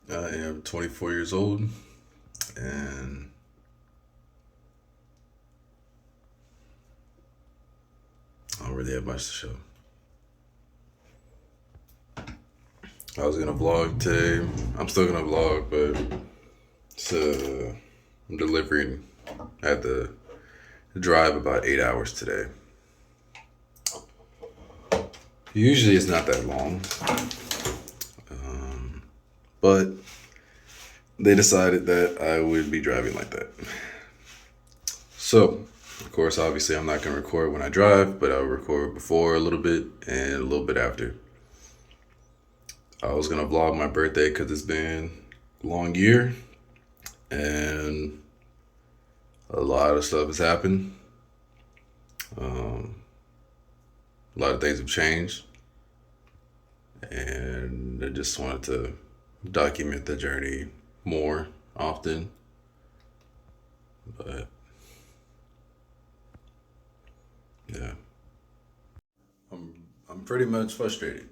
I am 24 years old and I don't really have much to show. I was gonna vlog today. I'm still gonna vlog, but I'm delivering. I had to drive about 8 hours today. Usually it's not that long, but they decided that I would be driving like that. So, of course, obviously, I'm not gonna record when I drive, but I'll record before a little bit and a little bit after. I was gonna vlog my birthday because it's been a long year and a lot of stuff has happened. A lot of things have changed, and I just wanted to document the journey more often. But yeah, I'm pretty much frustrated.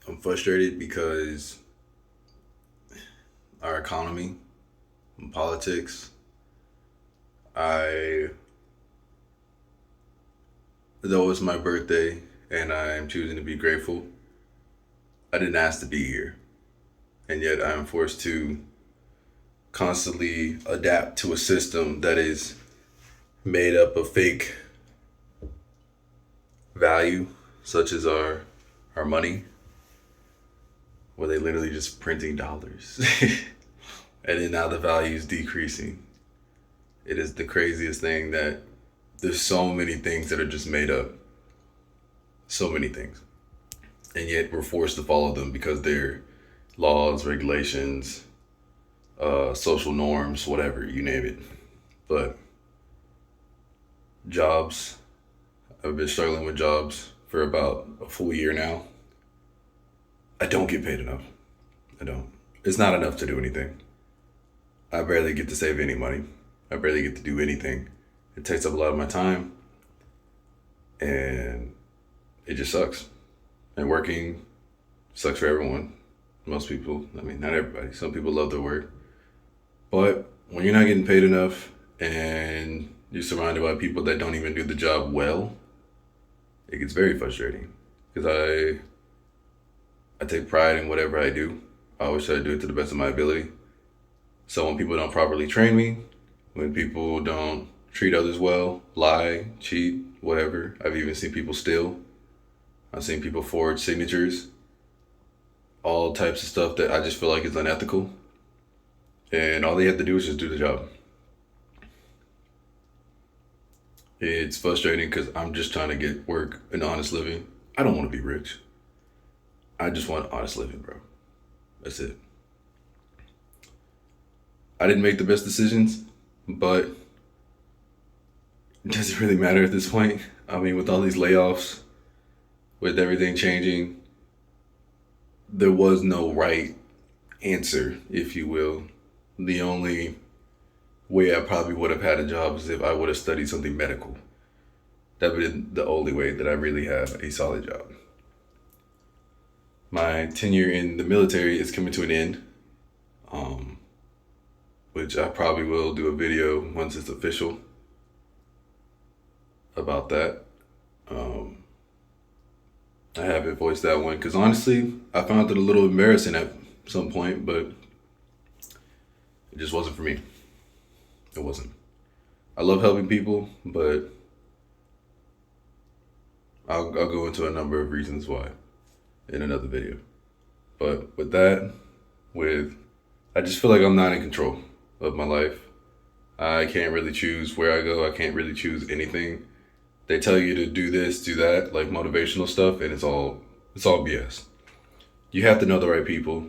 I'm frustrated because our economy and politics. I Though it's my birthday and I am choosing to be grateful, I didn't ask to be here, and yet I am forced to constantly adapt to a system that is made up of fake value, such as our money, where they literally just printing dollars, and then now the value is decreasing. It is the craziest thing that there's so many things that are just made up, so many things, and yet we're forced to follow them because they're laws, regulations, social norms, whatever you name it. But jobs, I've been struggling with jobs for about a full year now. I don't get paid enough. I don't. It's not enough to do anything. I barely get to save any money. I barely get to do anything. It takes up a lot of my time, and it just sucks. And working sucks for everyone. Most people, I mean, not everybody. Some people love their work. But when you're not getting paid enough and you're surrounded by people that don't even do the job well, it gets very frustrating. Because I take pride in whatever I do. I always try to do it to the best of my ability. So when people don't properly train me, when people don't treat others well, lie, cheat, whatever. I've even seen people steal. I've seen people forge signatures, all types of stuff that I just feel like is unethical. And all they have to do is just do the job. It's frustrating because I'm just trying to get work, an honest living. I don't want to be rich. I just want honest living, bro. That's it. I didn't make the best decisions, but does it really matter at this point? I mean, with all these layoffs, with everything changing, there was no right answer, if you will. The only way I probably would have had a job is if I would have studied something medical. That would be the only way that I really have a solid job. My tenure in the military is coming to an end, um, which I probably will do a video once it's official about that. Um, I haven't voiced that one because honestly, I found it a little embarrassing at some point, but it just wasn't for me. It wasn't. I love helping people, but I'll go into a number of reasons why in another video. But with that, with I just feel like I'm not in control of my life. I can't really choose where I go. I can't really choose anything. They tell you to do this, do that, like motivational stuff, and it's all BS. You have to know the right people.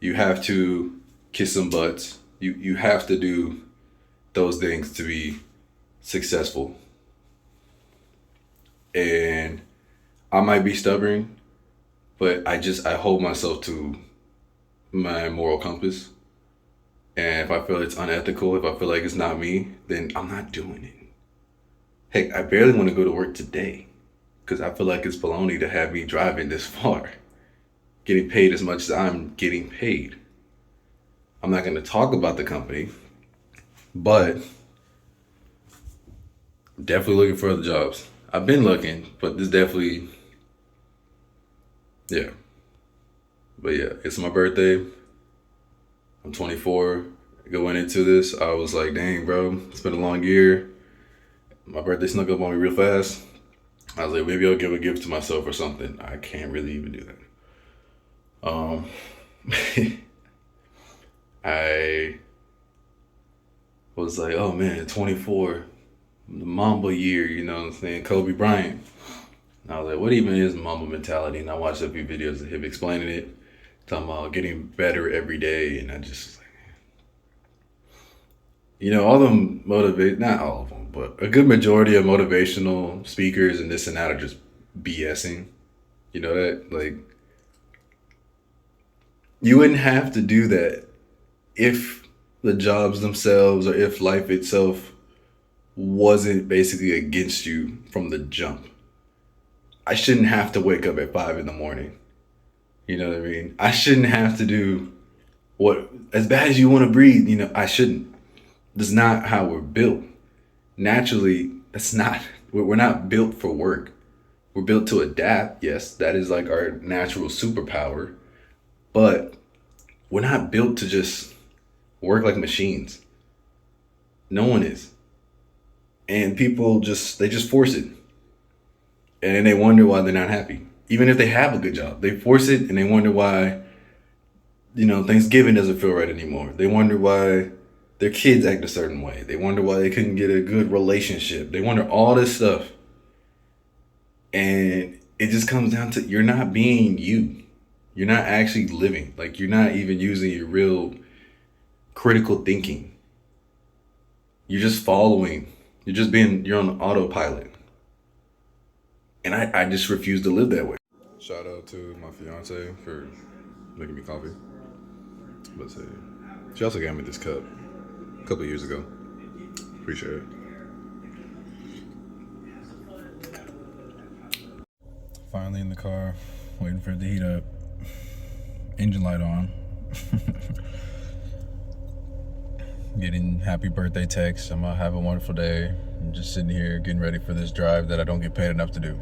You have to kiss some butts. You have to do those things to be successful. And I might be stubborn, but I hold myself to my moral compass. And if I feel it's unethical, if I feel like it's not me, then I'm not doing it. Heck, I barely want to go to work today because I feel like it's baloney to have me driving this far, getting paid as much as I'm getting paid. I'm not going to talk about the company, but definitely looking for other jobs. I've been looking, but this definitely, yeah. But yeah, it's my birthday. I'm 24. Going into this, I was like, dang, bro, it's been a long year. My birthday snuck up on me real fast. I was like, maybe I'll give a gift to myself or something. I can't really even do that. I was like, oh man, 24, the Mamba year, you know what I'm saying? Kobe Bryant. And I was like, what even is Mamba mentality? And I watched a few videos of him explaining it, talking about getting better every day. And I just was like, you know, all them not all of them, but a good majority of motivational speakers and this and that are just BSing. You know that? Like, you wouldn't have to do that if the jobs themselves or if life itself wasn't basically against you from the jump. I shouldn't have to wake up at 5 in the morning. You know what I mean? I shouldn't have to do what, as bad as you want to breathe, you know, I shouldn't. That's not how we're built. Naturally, we're not built for work. We're built to adapt. Yes, that is like our natural superpower. But we're not built to just work like machines. No one is. And people they just force it. And then they wonder why they're not happy. Even if they have a good job, they force it and they wonder why, you know, Thanksgiving doesn't feel right anymore. They wonder why their kids act a certain way. They wonder why they couldn't get a good relationship. They wonder all this stuff. And it just comes down to you're not being you. You're not actually living. Like, you're not even using your real critical thinking. You're just following. You're on autopilot. And I just refuse to live that way. Shout out to my fiance for making me coffee. But she also gave me this cup a couple of years ago. Appreciate it. Finally in the car, waiting for it to heat up. Engine light on. Getting happy birthday texts. I'm gonna have a wonderful day. I'm just sitting here getting ready for this drive that I don't get paid enough to do.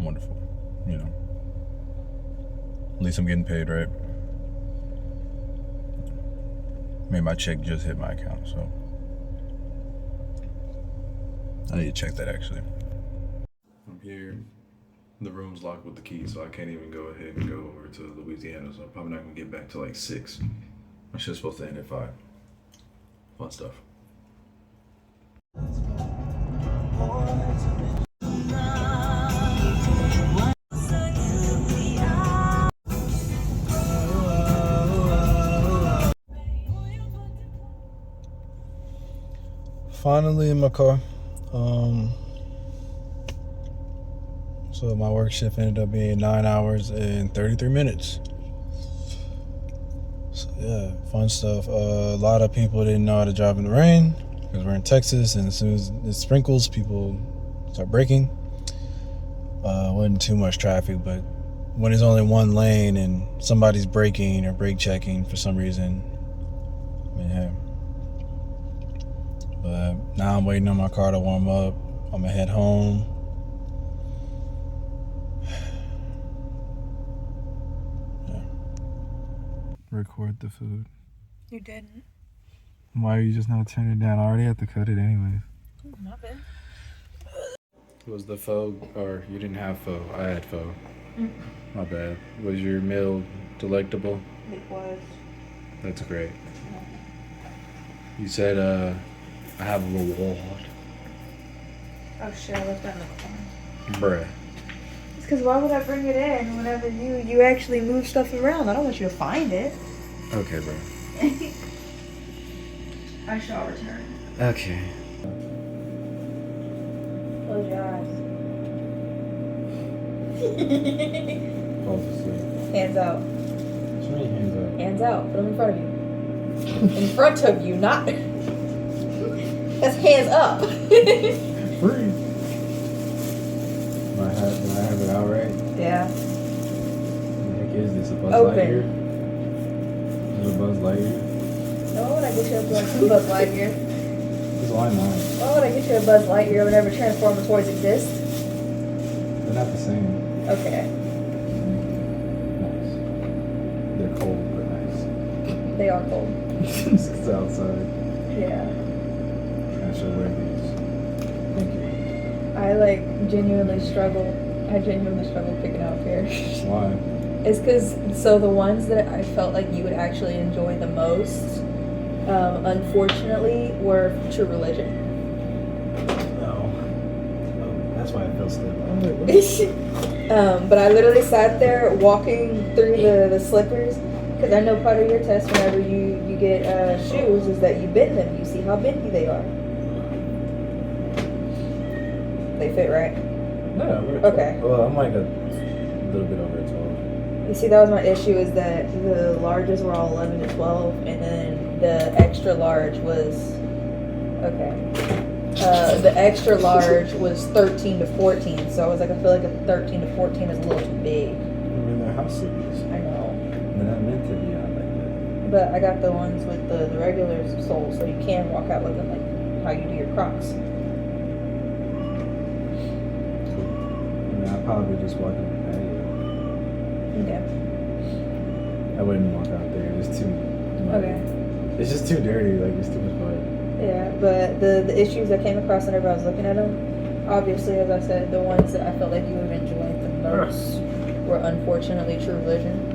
Wonderful, you know. At least I'm getting paid, right? Maybe my check just hit my account, so I need to check that actually. I'm here. The room's locked with the key, so I can't even go ahead and go over to Louisiana, so I'm probably not gonna get back till like 6. My shit's supposed to end at 5. Fun stuff. Finally in my car. So my work shift ended up being 9 hours and 33 minutes. So yeah, fun stuff. A lot of people didn't know how to drive in the rain because we're in Texas, and as soon as it sprinkles, people start braking. Wasn't too much traffic, but when there's only one lane and somebody's braking or brake checking for some reason, man. But now I'm waiting on my car to warm up. I'm gonna head home. Yeah. Record the food. You didn't. Why are you just not turning it down? I already have to cut it anyways. My bad. Was the pho, or you didn't have pho? I had pho. My bad. Was your meal delectable? It was. That's great. You said, I have a reward. Oh shit, I left that in the car. Bruh. It's because why would I bring it in whenever you actually move stuff around? I don't want you to find it. Okay, bro. I shall return. Okay. Close your eyes. Falls asleep. Hands out. What's wrong, hands up? Hands out. Put them in front of you. In front of you, not... That's hands up. Free. Do I have it out right? Yeah. What the heck is this? A Buzz Open. Lightyear? Is it a Buzz Lightyear? No, when I get you a Buzz Lightyear. Because why not? Why would I get you a Buzz Lightyear whenever Transformers toys exist? They're not the same. Okay. Nice. They're cold, but nice. They are cold. It's outside. Yeah. I should wear these. Thank you. I genuinely struggle. I genuinely struggle picking out a pair. Why? It's because, so the ones that I felt like you would actually enjoy the most, unfortunately, were True Religion. No. Oh, that's why I feel still. But I literally sat there walking through the slippers, because I know part of your test whenever you get shoes is that you bend them. You see how bendy they are. They fit right. No, we're Okay. Well, I'm like a little bit over 12. You see, that was my issue, is that the larges were all 11 to 12, and then the extra large was, okay. The extra large was 13 to 14, so I was like, I feel like a 13 to 14 is a little too big. I mean, they're house slippers. I know. They're not meant to be out like that. But I got the ones with the regular soles, so you can walk out with them like how you do your Crocs. I mean, I'd probably just walk in the patio. Okay. I wouldn't walk out there. It's too muddy. Okay. It's just too dirty. Like, it's too much mud. Yeah, but the issues I came across whenever I was looking at them, obviously, as I said, the ones that I felt like you would have enjoyed the most were unfortunately True Religion.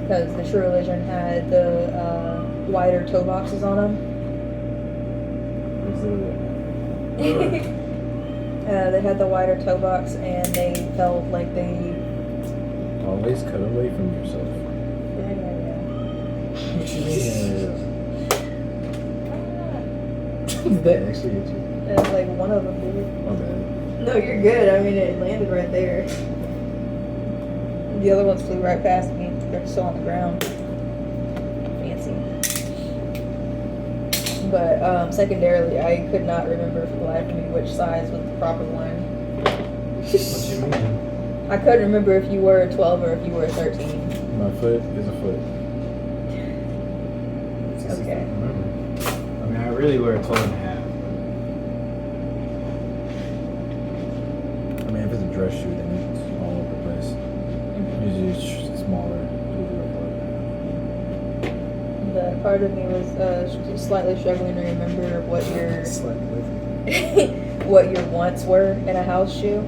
Because the True Religion had the wider toe boxes on them. They had the wider toe box, and they felt like they... Always cut away from yourself. Yeah. What you mean? Did that actually hit you? And like one of them did. My bad. No, you're good. I mean, it landed right there. The other ones flew right past me. They're still on the ground. Fancy. But secondarily, I could not remember for the life of me which size was the proper one. What you mean? I couldn't remember if you were a 12 or if you were a 13. My foot is a foot. Okay. Remember. I mean, I really wear a 12 and a half. I mean, if it's a dress shoe, then it's all over the place. Usually it's smaller. Usually a 12. The part of me was slightly struggling to remember what your Slightly. what your wants were in a house shoe.